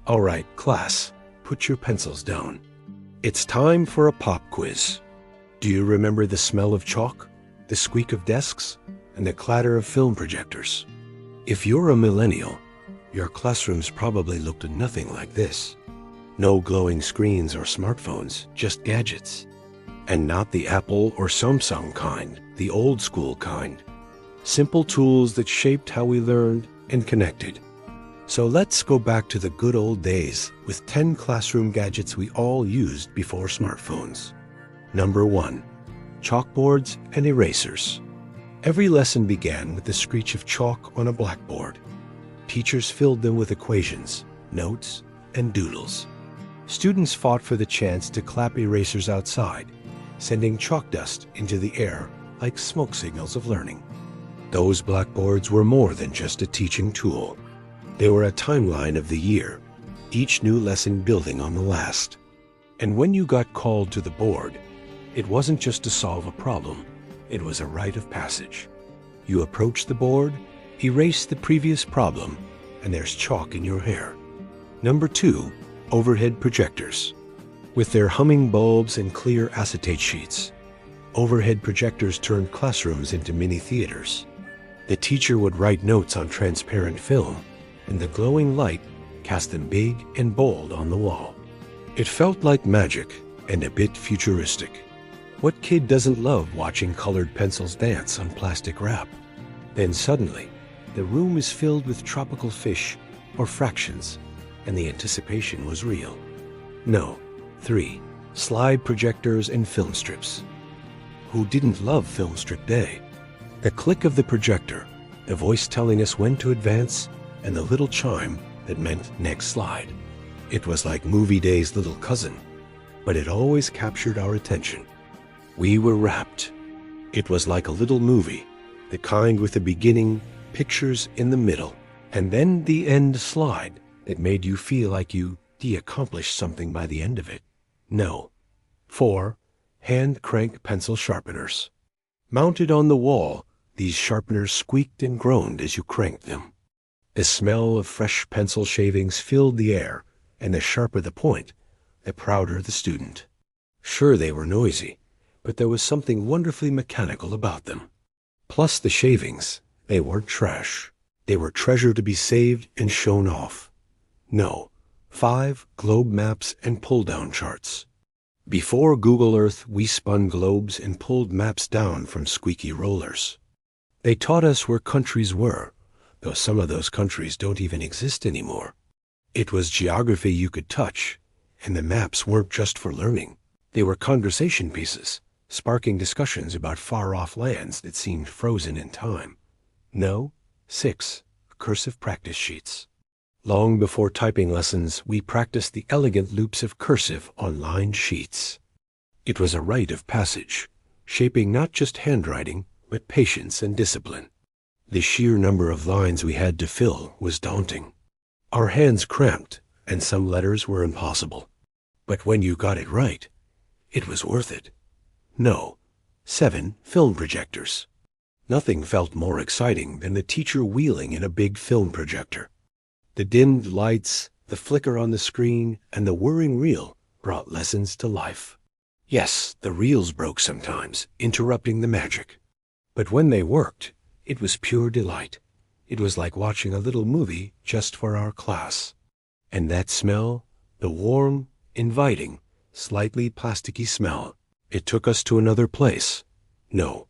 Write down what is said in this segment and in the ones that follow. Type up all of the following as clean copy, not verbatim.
All right, class, put your pencils down. It's time for a pop quiz. Do you remember the smell of chalk, the squeak of desks, and the clatter of film projectors? If you're a millennial, your classrooms probably looked nothing like this. No glowing screens or smartphones, just gadgets. And not the Apple or Samsung kind, the old school kind. Simple tools that shaped how we learned and connected. So let's go back to the good old days with 10 classroom gadgets we all used before smartphones. Number 1. Chalkboards and erasers. Every lesson began with the screech of chalk on a blackboard. Teachers filled them with equations, notes, and doodles. Students fought for the chance to clap erasers outside, sending chalk dust into the air like smoke signals of learning. Those blackboards were more than just a teaching tool. They were a timeline of the year, each new lesson building on the last. And when you got called to the board, it wasn't just to solve a problem, it was a rite of passage. You approach the board, erase the previous problem, and there's chalk in your hair. Number 2, overhead projectors. With their humming bulbs and clear acetate sheets, overhead projectors turned classrooms into mini theaters. The teacher would write notes on transparent film, and the glowing light cast them big and bold on the wall. It felt like magic and a bit futuristic. What kid doesn't love watching colored pencils dance on plastic wrap? Then suddenly, the room is filled with tropical fish or fractions, and the anticipation was real. No. 3. Slide projectors and film strips. Who didn't love film strip day? The click of the projector, the voice telling us when to advance, and the little chime that meant next slide. It was like movie day's little cousin, but it always captured our attention. We were rapt. It was like a little movie, the kind with a beginning, pictures in the middle, and then the end slide that made you feel like you accomplished something by the end of it. No. 4. Hand crank pencil sharpeners. Mounted on the wall, these sharpeners squeaked and groaned as you cranked them. The smell of fresh pencil shavings filled the air, and the sharper the point, the prouder the student. Sure, they were noisy, but there was something wonderfully mechanical about them. Plus the shavings, they weren't trash. They were treasure to be saved and shown off. No. 5. Globe maps and pull-down charts. Before Google Earth, we spun globes and pulled maps down from squeaky rollers. They taught us where countries were, though some of those countries don't even exist anymore. It was geography you could touch, and the maps weren't just for learning. They were conversation pieces, sparking discussions about far-off lands that seemed frozen in time. No. 6. Cursive practice sheets. Long before typing lessons, we practiced the elegant loops of cursive on lined sheets. It was a rite of passage, shaping not just handwriting, but patience and discipline. The sheer number of lines we had to fill was daunting. Our hands cramped, and some letters were impossible. But when you got it right, it was worth it. No. 7. Film projectors. Nothing felt more exciting than the teacher wheeling in a big film projector. The dimmed lights, the flicker on the screen, and the whirring reel brought lessons to life. Yes, the reels broke sometimes, interrupting the magic. But when they worked, it was pure delight. It was like watching a little movie just for our class. And that smell, the warm, inviting, slightly plasticky smell, it took us to another place. No.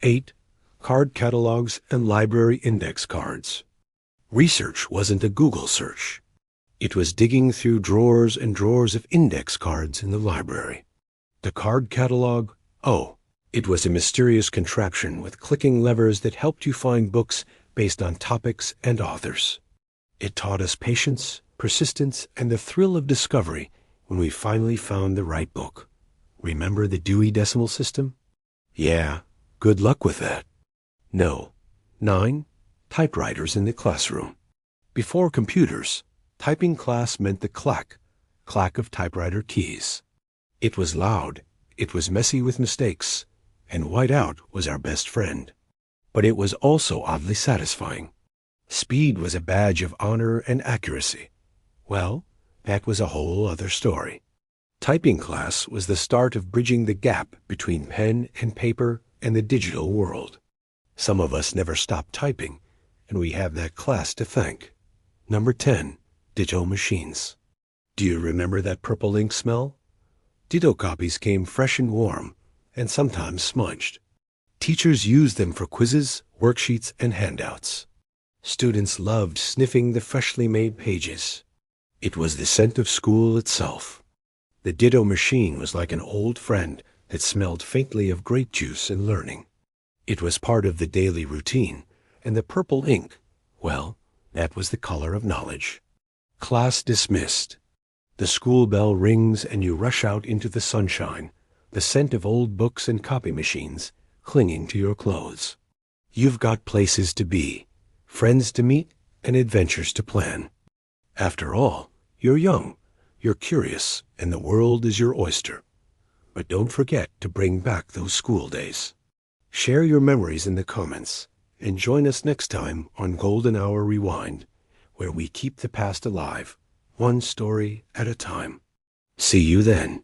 8. Card catalogs and library index cards. Research wasn't a Google search. It was digging through drawers and drawers of index cards in the library. The card catalog, oh, it was a mysterious contraption with clicking levers that helped you find books based on topics and authors. It taught us patience, persistence, and the thrill of discovery when we finally found the right book. Remember the Dewey Decimal System? Yeah, good luck with that. No. 9. Typewriters in the classroom. Before computers, typing class meant the clack of typewriter keys. It was loud, it was messy with mistakes, and whiteout was our best friend. But it was also oddly satisfying. Speed was a badge of honor and accuracy. Well, that was a whole other story. Typing class was the start of bridging the gap between pen and paper and the digital world. Some of us never stopped typing, and we have that class to thank. Number 10, Ditto machines. Do you remember that purple ink smell? Ditto copies came fresh and warm, and sometimes smudged. Teachers used them for quizzes, worksheets, and handouts. Students loved sniffing the freshly made pages. It was the scent of school itself. The Ditto machine was like an old friend that smelled faintly of grape juice and learning. It was part of the daily routine, and the purple ink, well, that was the color of knowledge. Class dismissed. The school bell rings and you rush out into the sunshine, the scent of old books and copy machines clinging to your clothes. You've got places to be, friends to meet, and adventures to plan. After all, you're young, you're curious, and the world is your oyster. But don't forget to bring back those school days. Share your memories in the comments, and join us next time on Golden Hour Rewind, where we keep the past alive, one story at a time. See you then.